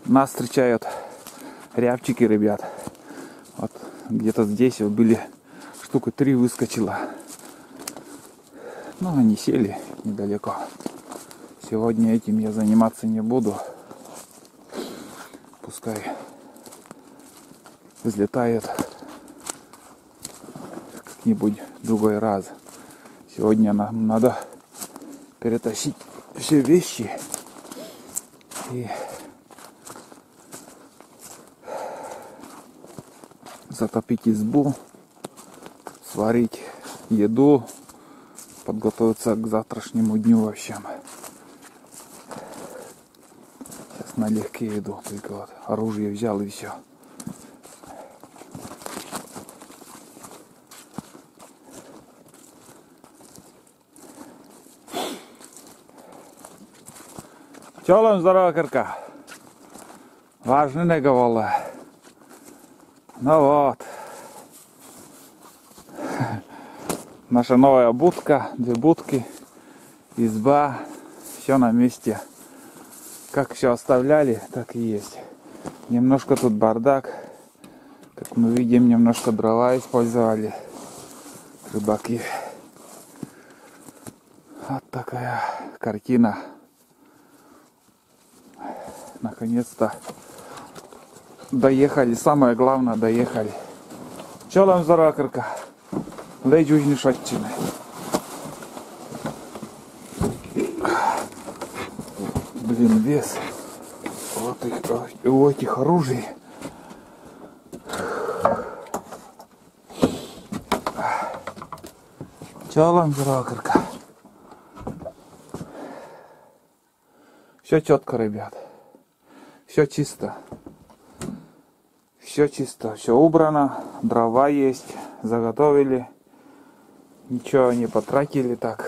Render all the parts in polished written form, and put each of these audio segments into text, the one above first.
Нас встречают рябчики, ребят. Вот где-то здесь вот были штука 3 выскочила. Но они сели недалеко. Сегодня этим я заниматься не буду. Пускай взлетают как-нибудь другой раз. Сегодня нам надо перетащить все вещи и затопить избу, сварить еду, подготовиться к завтрашнему дню в общем. Сейчас налегке иду, только вот оружие взял и все. Чолом здорово, Кырка. Важный наговала. Ну вот. Наша новая будка, 2 будки, изба, все на месте. Как все оставляли, так и есть. Немножко тут бардак. Как мы видим, немножко дрова использовали рыбаки. Вот такая картина. Наконец-то доехали. Самое главное, доехали. Чё там здорово, Кырка? Ледь уже не шатчины. Блин, вес. Вот у этих оружий. Чё там здорово, Кырка? Все четко, ребят. Все чисто. Все чисто. Все убрано. Дрова есть. Заготовили. Ничего не потратили так.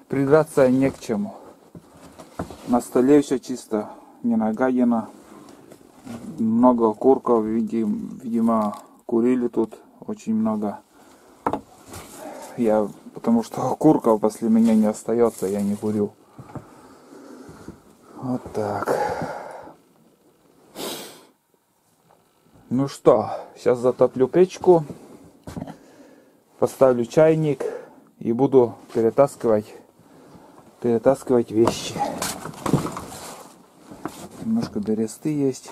Придраться не к чему. На столе все чисто. Не нагадено. Много окурков. Видимо, курили тут очень много. Потому что окурков после меня не остается. Я не курю. Вот так. Ну что, сейчас затоплю печку, поставлю чайник и буду перетаскивать вещи. Немножко бересты есть.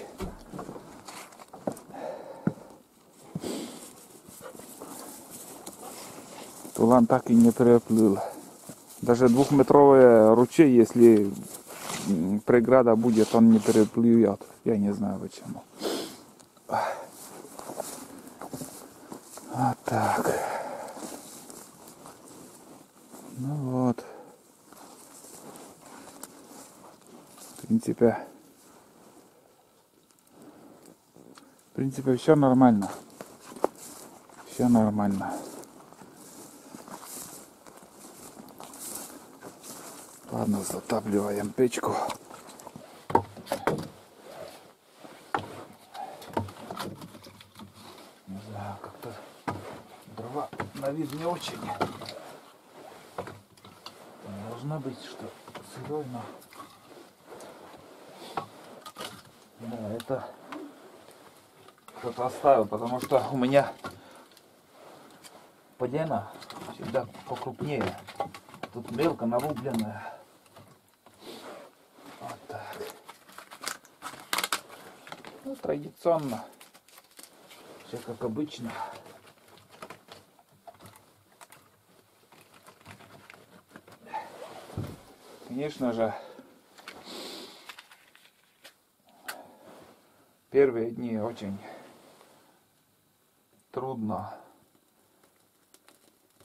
Тулан так и не переплыл. Даже 2-метровый ручей, если преграда будет, он не переплюет. Я не знаю почему. Вот так. Ну вот. В принципе, все нормально. Все нормально. Ладно, затапливаем печку. Не знаю, как-то дрова на вид не очень. Должно быть, что сырой, но... Да, это кто-то оставил, потому что у меня полено всегда покрупнее. Тут мелко нарубленное. Вот так. Ну, традиционно. Все как обычно. Конечно же, первые дни очень трудно.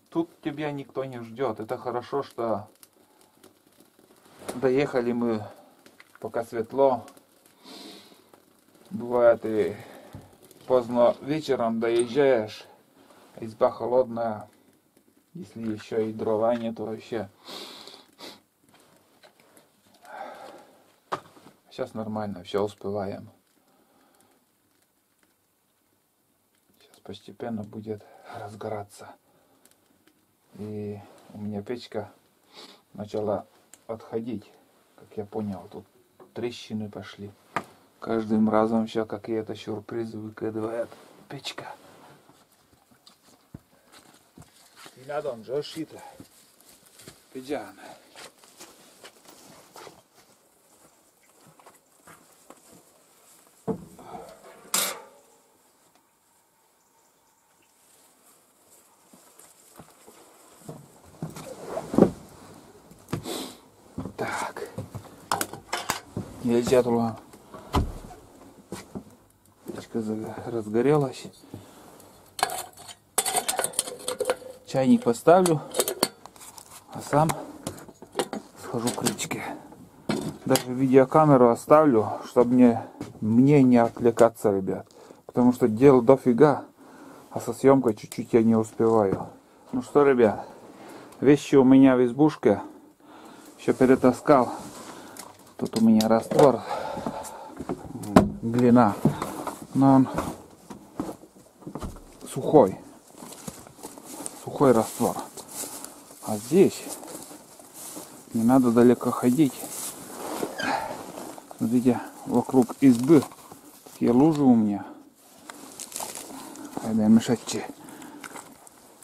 Тут тебя никто не ждет. Это хорошо, что доехали мы пока светло. Бывает и поздно вечером доезжаешь, изба холодная, если еще и дрова нет вообще. Сейчас нормально, все успеваем. Сейчас постепенно будет разгораться. И у меня печка начала отходить, как я понял, тут трещины пошли. Каждым разом все какие-то сюрпризы выкидывает печка. Inadon joshita. Pijana. Так. Нельзя туда. Печка разгорелась. Чайник поставлю, а сам схожу к речке. Даже видеокамеру оставлю, чтобы мне не отвлекаться, ребят. Потому что дел дофига, а со съемкой чуть-чуть я не успеваю. Ну что, ребят, вещи у меня в избушке. Еще перетаскал. Тут у меня раствор. Глина. Но он сухой. Сухой раствор. А здесь не надо далеко ходить. Смотрите, вокруг избы такие лужи у меня. Айда мешать.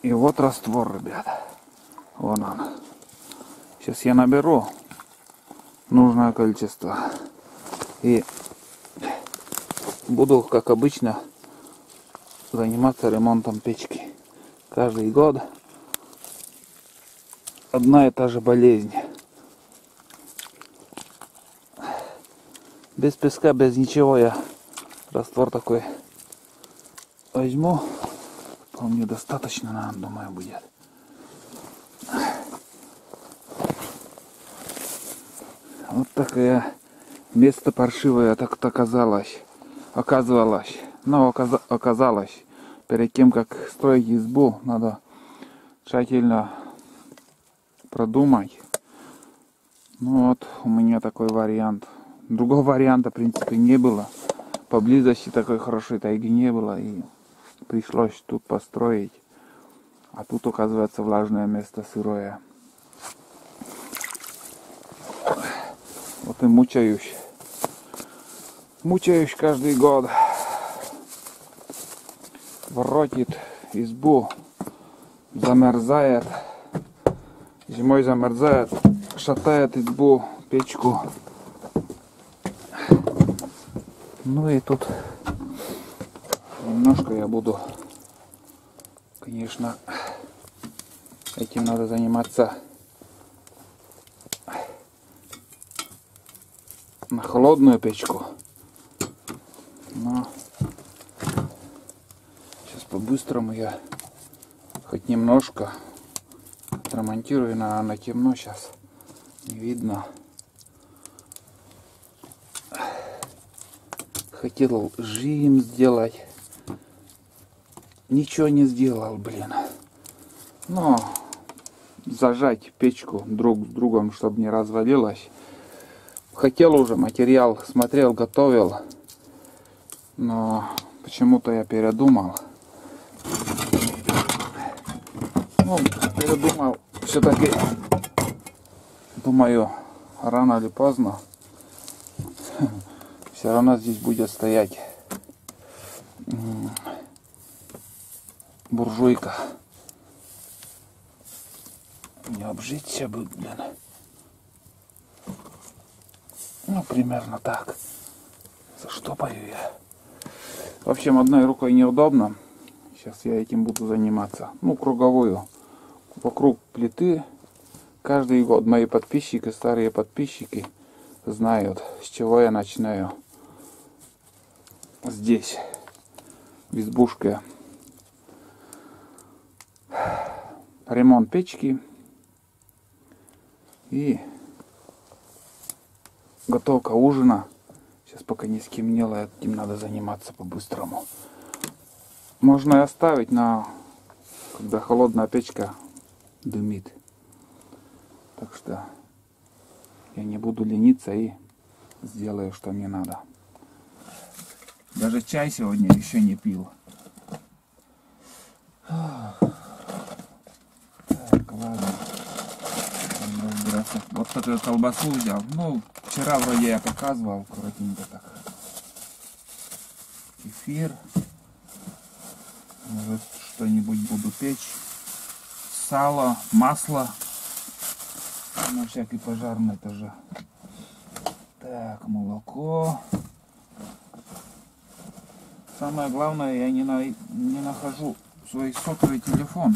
И вот раствор, ребята. Вон он. Сейчас я наберу нужное количество. И буду, как обычно, заниматься ремонтом печки. Каждый год одна и та же болезнь. Без песка, без ничего я раствор такой возьму. Вполне достаточно, наверное, думаю, будет. Вот такое место паршивое так-то оказалось. Но оказалось. Перед тем, как строить избу, надо тщательно продумать. Ну вот, у меня такой вариант. Другого варианта, в принципе, не было. Поблизости такой хорошей тайги не было. И пришлось тут построить. А тут, оказывается, влажное место, сырое. Вот и мучаюсь. Мучаюсь каждый год. Воротит избу, замерзает, зимой замерзает, шатает избу, печку. Ну и тут немножко я буду, конечно, этим надо заниматься на холодную печку. Но по-быстрому я хоть немножко отремонтирую, на темно сейчас не видно. Хотел жим сделать, ничего не сделал, блин. Но зажать печку друг с другом, чтобы не развалилась. Хотел уже, материал смотрел, готовил, но почему-то я передумал. Ну, передумал, все-таки, думаю, рано или поздно все равно здесь будет стоять буржуйка. Не обжиться бы, блин. Ну, примерно так. Заштопаю я. В общем, одной рукой неудобно. Сейчас я этим буду заниматься. Ну, круговую. Вокруг плиты. Каждый год мои подписчики, старые подписчики, знают, с чего я начинаю. Здесь, в избушке. Ремонт печки. И готовка ужина. Сейчас пока не стемнело, этим надо заниматься по-быстрому. Можно и оставить, но когда холодная печка дымит. Так что я не буду лениться и сделаю, что мне надо. Даже чай сегодня еще не пил. Так, ладно. Вот такую колбасу взял. Ну, вчера вроде я показывал, коротенько так. кефир. Может, что-нибудь буду печь. Сало, масло. На всякий пожарный тоже. Так, молоко. Самое главное, я не нахожу свой сотовый телефон.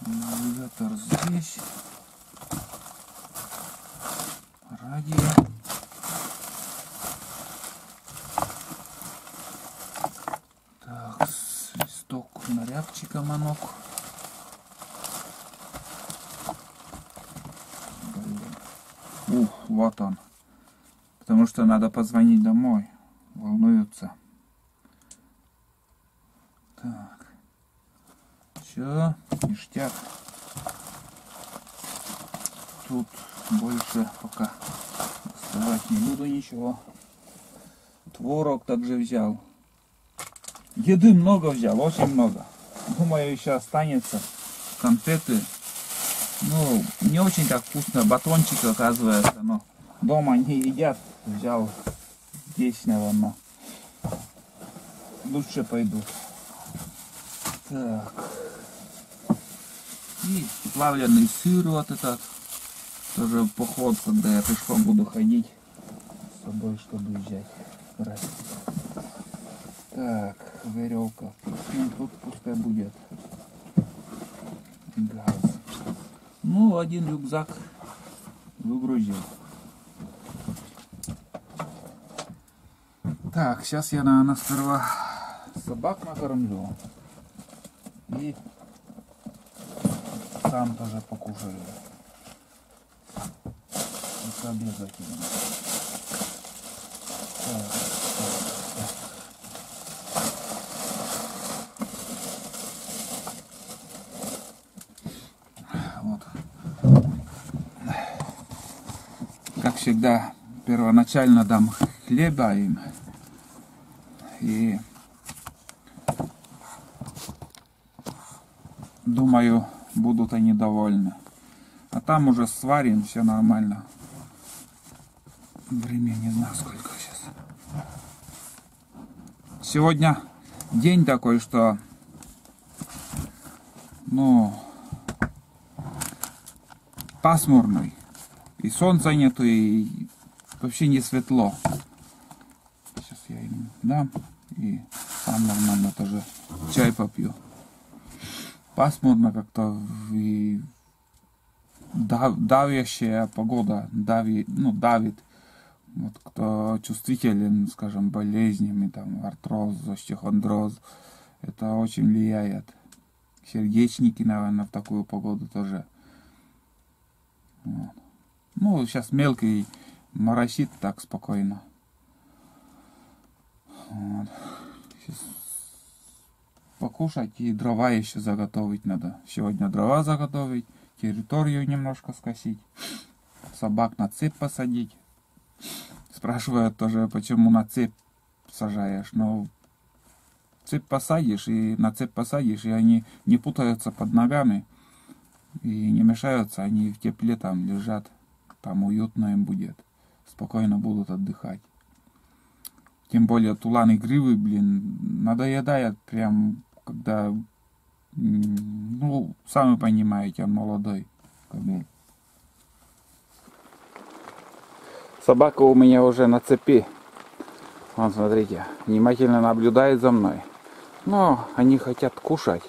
Навигатор здесь. Радио. Так, свисток нарядчика манок. Вот он. Потому что надо позвонить домой. Волнуются. Так. Все, ништяк. Тут больше пока доставать не буду ничего. Творог также взял. Еды много взял, очень много. Думаю, еще останется. Конфеты. Ну, не очень так вкусно. Батончик, оказывается, но дома не едят. Взял здесь, наверное. Лучше пойду. Так. И плавленый сыр вот этот. Тоже поход, когда я пешком буду ходить. С собой, чтобы взять. Брать. Так, веревка. Тут пускай будет. Газ. Ну, один рюкзак выгрузил. Так, сейчас я, наверное, сперва собак накормлю. И сам тоже покушаю. Это обязательно. Вот. Как всегда, первоначально дам хлеба им. И думаю, будут они довольны. А там уже сварим, все нормально. Время не знаю сколько сейчас. Сегодня день такой, что ну пасмурный. И солнца нету, и вообще не светло. Сейчас я им дам. И сам нормально тоже чай попью. Пасмурно как-то и давящая погода давит. Вот кто чувствителен, скажем, болезнями, там, артроз, остеохондроз, это очень влияет. Сердечники, наверное, в такую погоду тоже. Вот. Ну, сейчас мелкий моросит так спокойно. Вот. Сейчас покушать и дрова еще заготовить надо. Сегодня дрова заготовить, территорию немножко скосить, собак на цепь посадить. Спрашивают тоже, почему на цепь сажаешь. Ну, цепь посадишь и на цепь посадишь, и они не путаются под ногами и не мешаются, они в тепле там лежат, там уютно им будет, спокойно будут отдыхать. Тем более тулан и гривы, блин, надоедает прям, когда, ну, сами понимаете, он молодой. Собака у меня уже на цепи. Вон, смотрите, внимательно наблюдает за мной. Но они хотят кушать.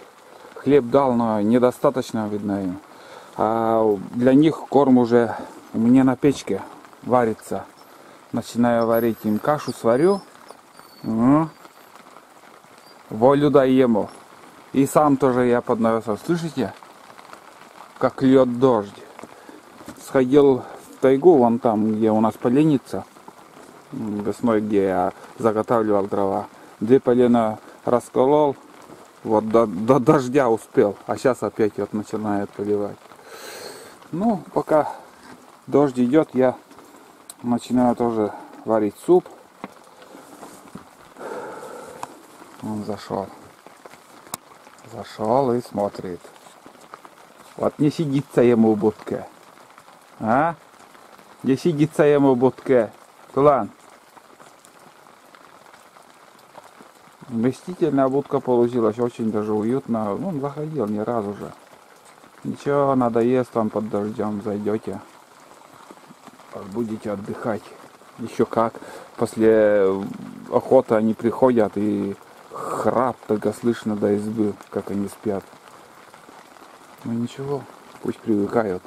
Хлеб дал, но недостаточно, видно, им. А для них корм уже у меня на печке варится. Начинаю варить им кашу, сварю. Волю даем ему. И сам тоже я под навесом. Слышите? Как льет дождь. Сходил в тайгу, вон там, где у нас поленница. Весной, где я заготавливал дрова. 2 полена расколол. Вот до дождя успел. А сейчас опять вот начинает поливать. Ну, пока дождь идет, я начинаю тоже варить суп. Он зашел. Зашел и смотрит. Вот не сидится ему в будке. А? Не сидится ему в будке. Тулан. Вместительная будка получилась, очень даже уютно. Он заходил не разу же. Ничего, надоест вам под дождем, зайдете. Будете отдыхать. Еще как. После охоты они приходят и храп только слышно до избы, как они спят. Ну ничего, пусть привыкают.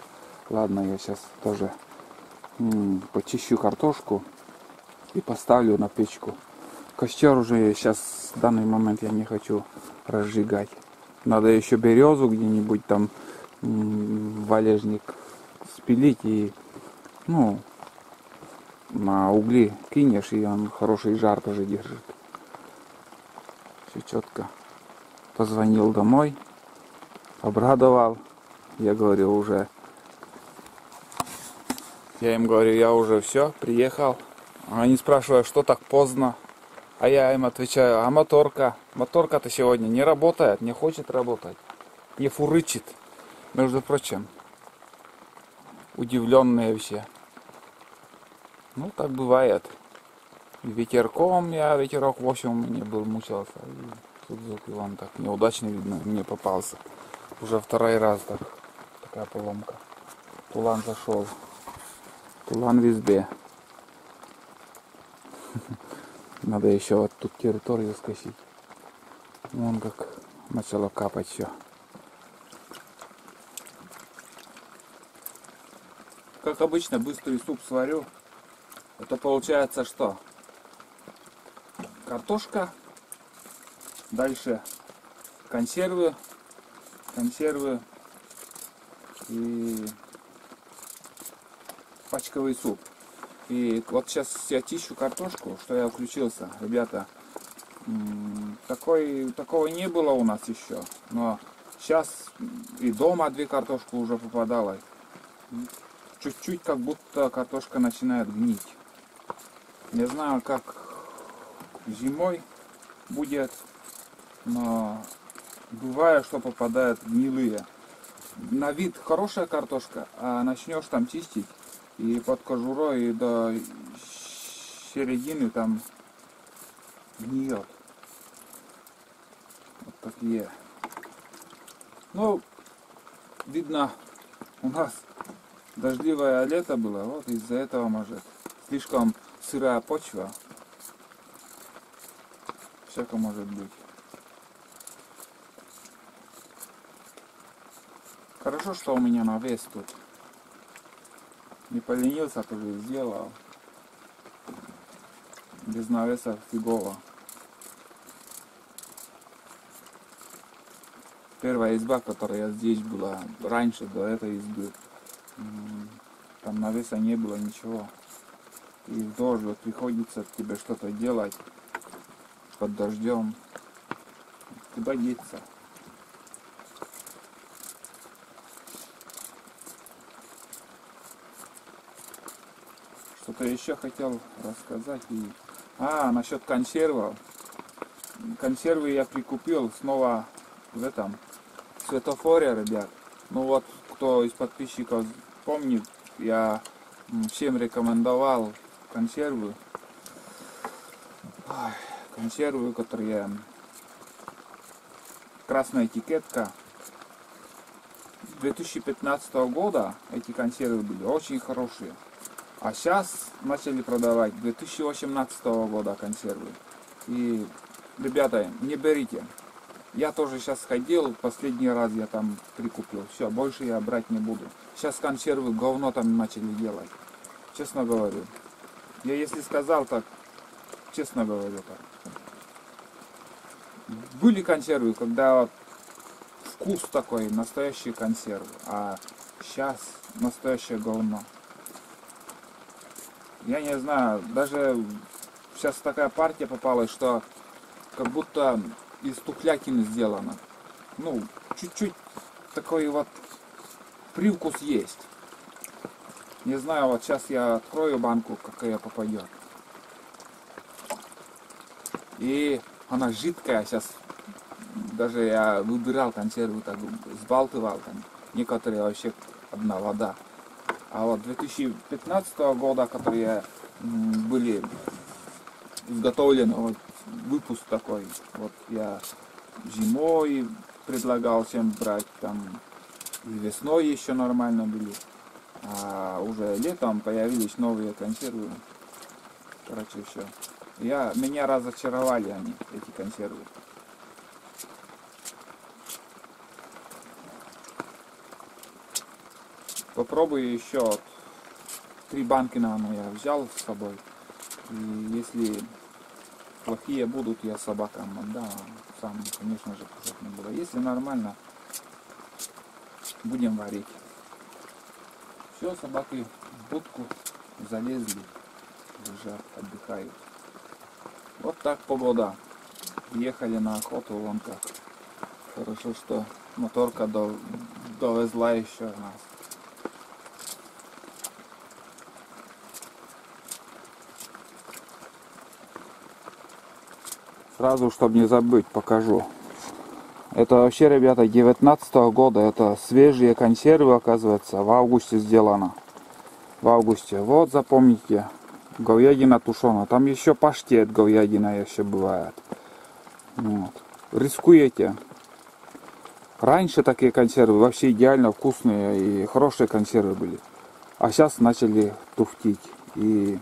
Ладно, я сейчас тоже почищу картошку и поставлю на печку. Костер уже сейчас в данный момент я не хочу разжигать. Надо еще березу где-нибудь там валежник спилить и на угли кинешь, и он хороший жар тоже держит. Все четко. Позвонил домой, обрадовал. Я говорю уже. Я им говорю, я уже все, приехал. Они спрашивают, что так поздно. А я им отвечаю, а моторка? Моторка-то сегодня не работает, не хочет работать. Не фурычит. Между прочим. Удивленные все. Ну, так бывает. И ветерком ветерок 8 у меня был, мучился. И тут вон так неудачно, видно, мне попался. Уже второй раз такая поломка. Тулан зашел. Тулан в избе. Надо еще вот тут территорию скосить. Вон как начало капать все. Как обычно, быстрый суп сварю. Это получается что? Картошка. Дальше консервы. И пачковый суп. И вот сейчас я чищу картошку, что я включился. Ребята, такого не было у нас еще. Но сейчас и дома 2 картошки уже попадалось. Чуть-чуть как будто картошка начинает гнить. Не знаю, как зимой будет, но бывает, что попадают гнилые. На вид хорошая картошка, а начнешь там чистить, и под кожурой и до середины там гниет. Вот такие. Ну, видно, у нас дождливое лето было, вот из-за этого, может, слишком сырая почва. Всяко может быть. Хорошо, что у меня навес тут. Не поленился, тоже сделал. Без навеса фигово. Первая изба, которая здесь была раньше, до этой избы, там навеса не было, ничего. И в дождь вот приходится тебе что-то делать под дождем. Куда деться? Что-то еще хотел рассказать. Насчет консервов. Консервы я прикупил снова в этом светофоре, ребят. Ну вот, кто из подписчиков помнит, я всем рекомендовал консервы. Консервы, которые красная этикетка. 2015 года эти консервы были очень хорошие. А сейчас начали продавать 2018 года консервы. И, ребята, не берите. Я тоже сейчас ходил, последний раз я там прикупил. Все, больше я брать не буду. Сейчас консервы говно там начали делать. Честно говорю. Я если сказал так, честно говорю так. Были консервы, когда вкус такой, настоящие консервы. А сейчас настоящее говно. Я не знаю, даже сейчас такая партия попалась, что как будто из тухлятины сделано. Ну, чуть-чуть такой вот привкус есть. Не знаю, вот сейчас я открою банку, какая попадет. И она жидкая сейчас. Даже я выбирал консервы, так сбалтывал там. Некоторые вообще одна вода. А вот 2015 года, которые были изготовлены, вот выпуск такой, вот я зимой предлагал всем брать, там и весной еще нормально были, а уже летом появились новые консервы. Короче, все. Меня разочаровали они, эти консервы. Попробую еще. 3 банки, наверное, я взял с собой. И если плохие будут, я собакам отдам. Сам, конечно же, кушать не буду. Если нормально, будем варить. Все, собаки в будку залезли, лежат, отдыхают. Вот так погода. Ехали на охоту, вон как. Хорошо, что моторка довезла еще нас. Сразу, чтобы не забыть, покажу. Это вообще, ребята, 19 года. Это свежие консервы, оказывается, в августе сделано. В августе. Вот, запомните. Говядина тушеная. Там еще паштет говядина еще бывает. Вот. Рискуете. Раньше такие консервы вообще идеально вкусные и хорошие консервы были. А сейчас начали туфтить. И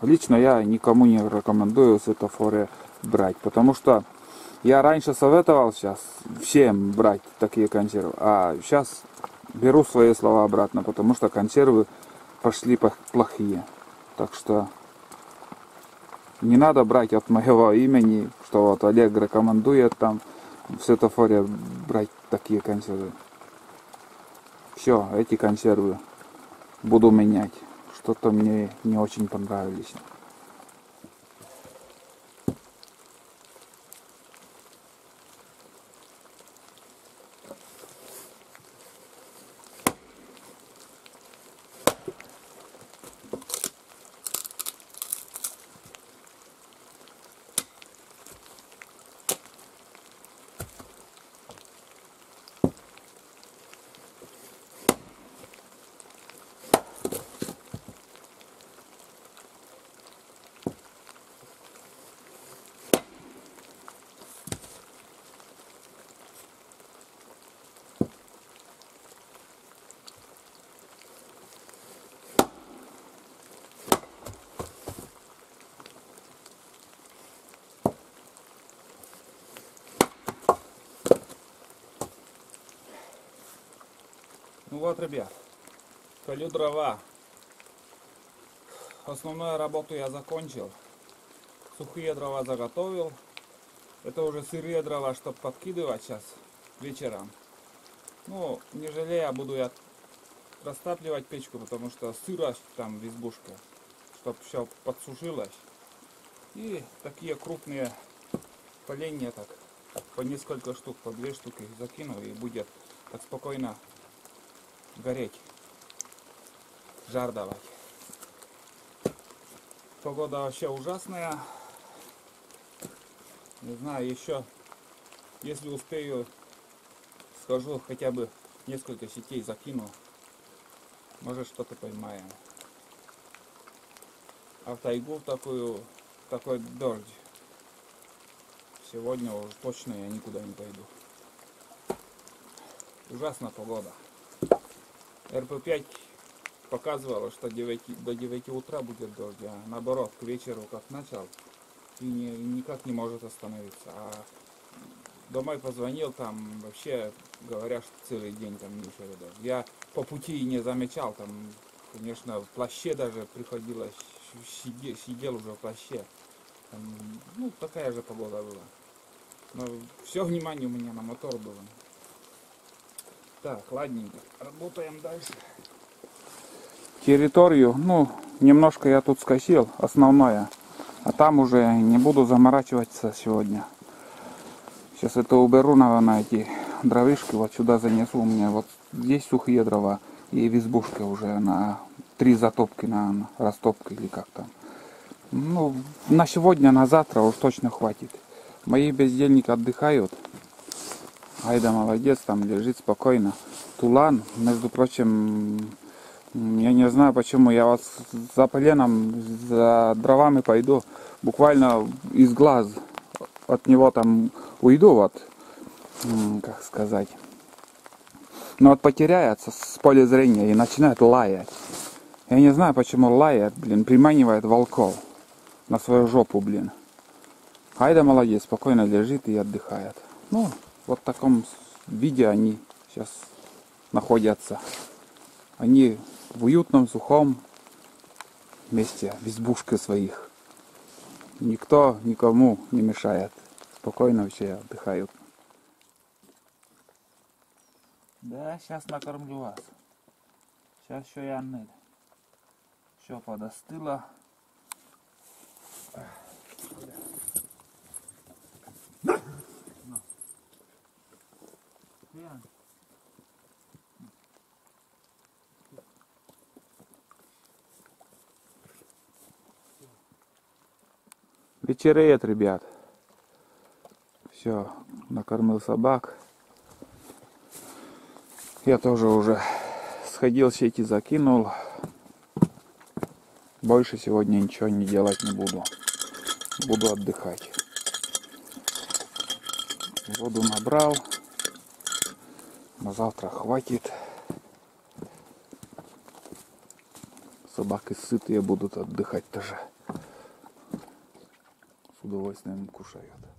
лично я никому не рекомендую светофоры брать. Потому что я раньше советовал сейчас всем брать такие консервы. А сейчас беру свои слова обратно. Потому что консервы пошли плохие. Так что не надо брать от моего имени, что вот Олег рекомендует там в светофоре брать такие консервы. Все, эти консервы буду менять. Что-то мне не очень понравились. Ну вот, ребят, колю дрова. Основную работу я закончил. Сухие дрова заготовил. Это уже сырые дрова, чтобы подкидывать сейчас вечером. Ну, не жалея, буду я растапливать печку, потому что сырость там в избушке, чтобы все подсушилось. И такие крупные поленья так, по несколько штук, по 2 штуки закину, и будет так спокойно гореть, жар давать. Погода вообще ужасная. Не знаю, еще, если успею, схожу, хотя бы несколько сетей закину. Может, что-то поймаем. А в тайгу такой дождь. Сегодня уже точно я никуда не пойду. Ужасная погода. РП5 показывало, что до 9 утра будет дождь, а наоборот, к вечеру как начал, и никак не может остановиться. А домой позвонил, там вообще говорят, что целый день там не шел дождь. Я по пути не замечал, там, конечно, в плаще даже приходилось, сидел уже в плаще. Там, ну, такая же погода была. Но все внимание у меня на мотор было. Так, ладненько, работаем дальше. Территорию, ну, немножко я тут скосил, основное. А там уже не буду заморачиваться сегодня. Сейчас это уберу, наверное, эти дровишки, вот сюда занесу. У меня вот здесь сухие дрова. И в избушке уже на 3 затопки, наверное, растопка или как там. Ну, на сегодня, на завтра уж точно хватит. Мои бездельники отдыхают. Айда молодец, там лежит спокойно. Тулан, между прочим, Я не знаю почему. Я вот за поленом, за дровами пойду. Буквально из глаз от него там уйду, вот, как сказать. Но вот потеряется с поля зрения и начинает лаять. Я не знаю почему лает, блин, приманивает волков на свою жопу, блин. Айда молодец, спокойно лежит и отдыхает. Ну, вот в таком виде они сейчас находятся. Они в уютном, сухом месте, в избушке своих. Никто никому не мешает. Спокойно все отдыхают. Да, сейчас накормлю вас. Сейчас еще и Аннель. Все подостыло. Вечереет, ребят. Все, накормил собак. Я тоже уже сходил, сети закинул. Больше сегодня ничего не делать не буду. Буду отдыхать. Воду набрал. На завтра хватит. Собаки сытые будут отдыхать тоже. С удовольствием кушают.